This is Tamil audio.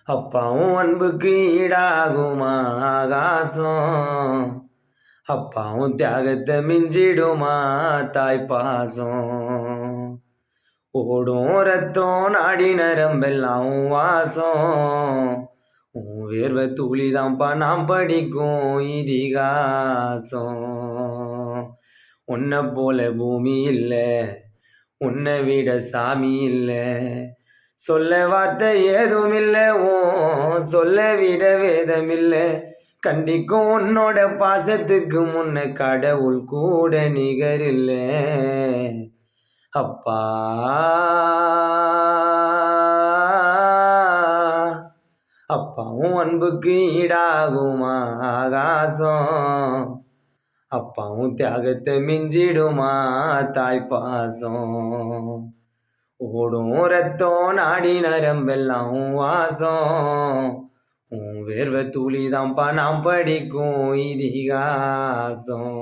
அப்பாவும் அன்புக்கு ஈடாகுமா ஆகாசம். அப்பாவும் தியாகத்தை மிஞ்சிடுமா தாய் பாசம். ஓடும் ரத்தம் நாடி நரம்பெல்லாம் உன் வாசம். உன் வேர்வை துளிதான்ப்பா நாம் படிக்கும் இதிகாசம். உன்னை போல பூமி இல்ல, உன்னை விட சாமி இல்ல, சொல்ல வார்த்தை ஏதும் இல்ல, ஓ சொல்ல விட வேதம் இல்ல. கண்டிக்கும் உன்னோட பாசத்துக்கு முன்ன கடவுள் கூட நிகர் இல்ல. அப்பா அப்பாவும் அன்புக்கு ஈடாகுமா ஆகாசம். அப்பாவும் தியாகத்தை மிஞ்சிடுமா தாய் பாசம். ஓடும் ரத்தம் நாடி நரம்பெல்லாம் உன் வாசம். உன் வேர்வை துளிதான்ப்பா நாம் படிக்கும் இதிகாசம்.